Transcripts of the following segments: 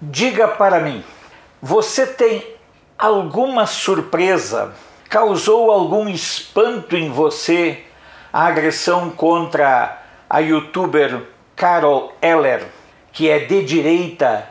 Diga para mim, você tem alguma surpresa? Causou algum espanto em você a agressão contra a youtuber Carol Eller, que é de direita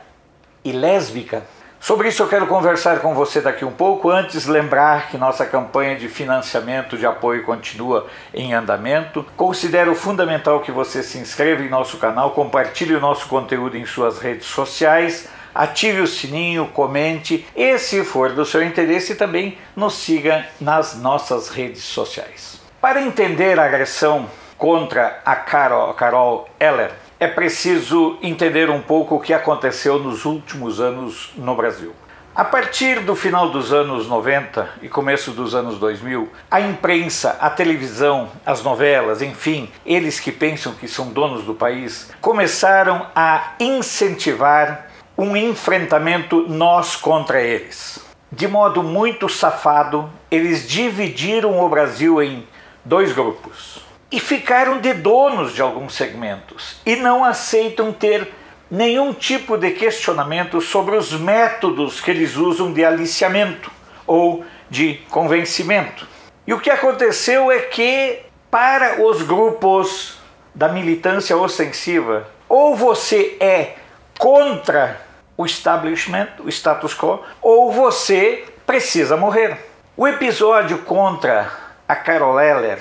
e lésbica? Sobre isso eu quero conversar com você daqui um pouco. Antes, lembrar que nossa campanha de financiamento de apoio continua em andamento. Considero fundamental que você se inscreva em nosso canal, compartilhe o nosso conteúdo em suas redes sociais, ative o sininho, comente e, se for do seu interesse, também nos siga nas nossas redes sociais. Para entender a agressão contra a Carol Eller, é preciso entender um pouco o que aconteceu nos últimos anos no Brasil. A partir do final dos anos 90 e começo dos anos 2000, a imprensa, a televisão, as novelas, enfim, eles que pensam que são donos do país, começaram a incentivar um enfrentamento nós contra eles. De modo muito safado, eles dividiram o Brasil em dois grupos e ficaram de donos de alguns segmentos e não aceitam ter nenhum tipo de questionamento sobre os métodos que eles usam de aliciamento ou de convencimento. E o que aconteceu é que, para os grupos da militância ostensiva, ou você é contra o establishment, o status quo, ou você precisa morrer. O episódio contra a Carol Eller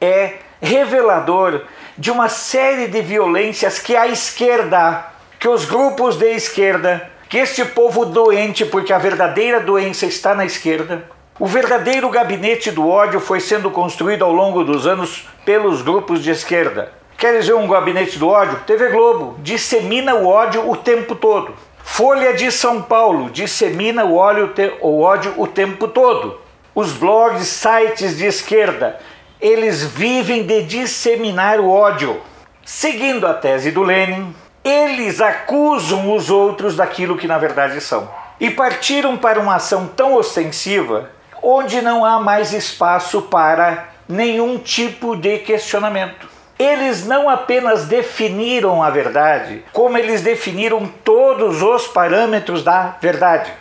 é revelador de uma série de violências que a esquerda, que os grupos de esquerda, que este povo doente, porque a verdadeira doença está na esquerda, o verdadeiro gabinete do ódio foi sendo construído ao longo dos anos pelos grupos de esquerda. Queres ver um gabinete do ódio? TV Globo dissemina o ódio o tempo todo. Folha de São Paulo dissemina o ódio o tempo todo. Os blogs, sites de esquerda, eles vivem de disseminar o ódio. Seguindo a tese do Lenin, eles acusam os outros daquilo que na verdade são. E partiram para uma ação tão ostensiva, onde não há mais espaço para nenhum tipo de questionamento. Eles não apenas definiram a verdade, como eles definiram todos os parâmetros da verdade.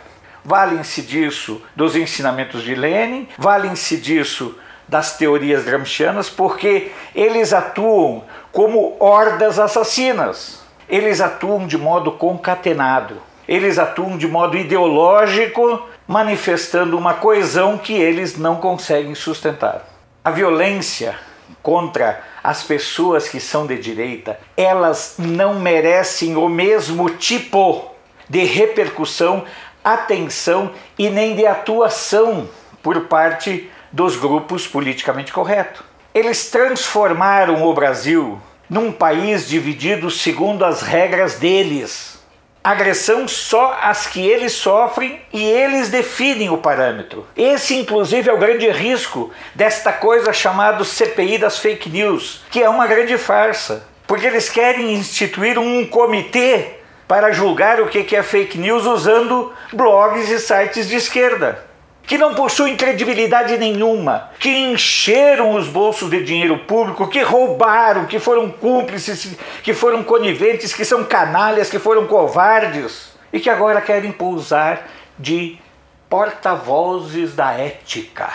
Valem-se disso dos ensinamentos de Lenin, valem-se disso das teorias gramscianas, porque eles atuam como hordas assassinas. Eles atuam de modo concatenado. Eles atuam de modo ideológico, manifestando uma coesão que eles não conseguem sustentar. A violência contra as pessoas que são de direita, elas não merecem o mesmo tipo de repercussão, atenção e nem de atuação por parte dos grupos politicamente corretos. Eles transformaram o Brasil num país dividido segundo as regras deles. Agressão só as que eles sofrem e eles definem o parâmetro. Esse, inclusive, é o grande risco desta coisa chamada CPI das fake news, que é uma grande farsa, porque eles querem instituir um comitê para julgar o que é fake news usando blogs e sites de esquerda, que não possuem credibilidade nenhuma, que encheram os bolsos de dinheiro público, que roubaram, que foram cúmplices, que foram coniventes, que são canalhas, que foram covardes e que agora querem pousar de porta-vozes da ética,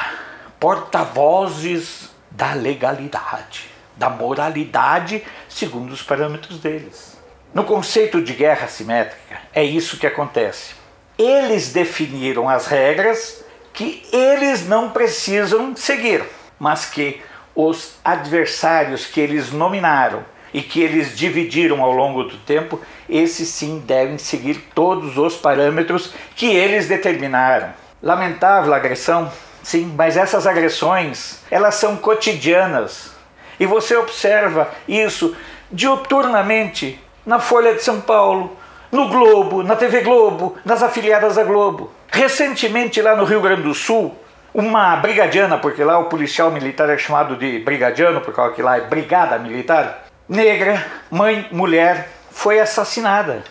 porta-vozes da legalidade, da moralidade segundo os parâmetros deles. No conceito de guerra assimétrica, é isso que acontece. Eles definiram as regras que eles não precisam seguir, mas que os adversários que eles nominaram e que eles dividiram ao longo do tempo, esses sim devem seguir todos os parâmetros que eles determinaram. Lamentável agressão? Sim, mas essas agressões, elas são cotidianas. E você observa isso diuturnamente na Folha de São Paulo, no Globo, na TV Globo, nas afiliadas da Globo. Recentemente, lá no Rio Grande do Sul, uma brigadiana, porque lá o policial militar é chamado de brigadiano, porque lá é brigada militar, negra, mãe, mulher, foi assassinada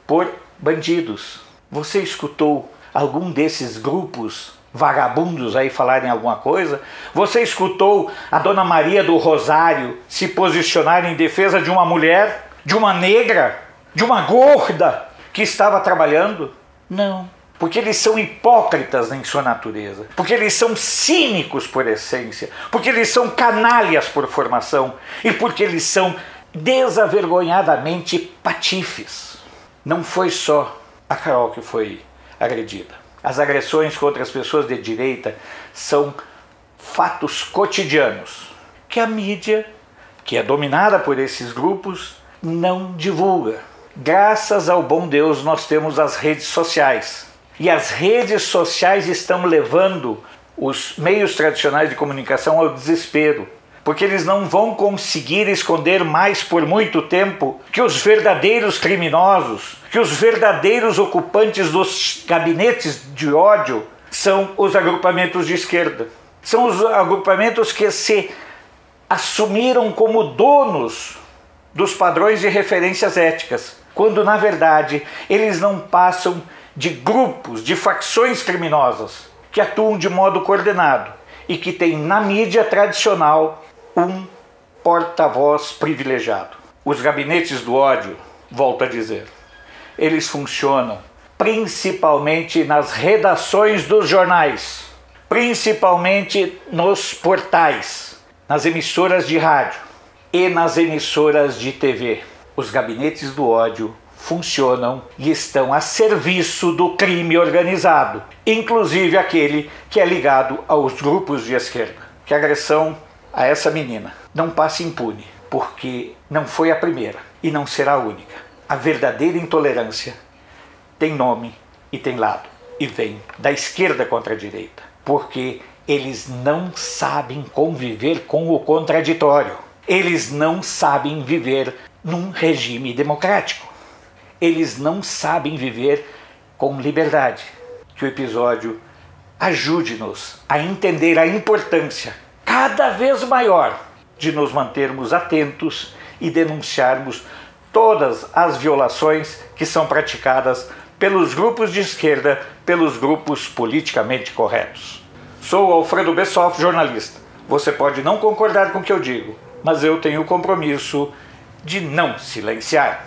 por bandidos. Você escutou algum desses grupos vagabundos aí falarem alguma coisa? Você escutou a Dona Maria do Rosário se posicionar em defesa de uma mulher, de uma negra, de uma gorda que estava trabalhando? Não. Porque eles são hipócritas em sua natureza, porque eles são cínicos por essência, porque eles são canalhas por formação e porque eles são desavergonhadamente patifes. Não foi só a Carol que foi agredida. As agressões contra as pessoas de direita são fatos cotidianos que a mídia, que é dominada por esses grupos, não divulga. Graças ao bom Deus nós temos as redes sociais. E as redes sociais estão levando os meios tradicionais de comunicação ao desespero, porque eles não vão conseguir esconder mais por muito tempo que os verdadeiros criminosos, que os verdadeiros ocupantes dos gabinetes de ódio são os agrupamentos de esquerda. São os agrupamentos que se assumiram como donos dos padrões de referências éticas, quando na verdade eles não passam de grupos, de facções criminosas que atuam de modo coordenado e que têm na mídia tradicional um porta-voz privilegiado. Os gabinetes do ódio, volto a dizer, eles funcionam principalmente nas redações dos jornais, principalmente nos portais, nas emissoras de rádio e nas emissoras de TV. Os gabinetes do ódio funcionam e estão a serviço do crime organizado, inclusive aquele que é ligado aos grupos de esquerda. Que a agressão a essa menina não passe impune, porque não foi a primeira e não será a única. A verdadeira intolerância tem nome e tem lado, e vem da esquerda contra a direita, porque eles não sabem conviver com o contraditório. Eles não sabem viver num regime democrático. Eles não sabem viver com liberdade. Que o episódio ajude-nos a entender a importância cada vez maior de nos mantermos atentos e denunciarmos todas as violações que são praticadas pelos grupos de esquerda, pelos grupos politicamente corretos. Sou Alfredo Bessoff, jornalista. Você pode não concordar com o que eu digo, mas eu tenho o compromisso de não silenciar.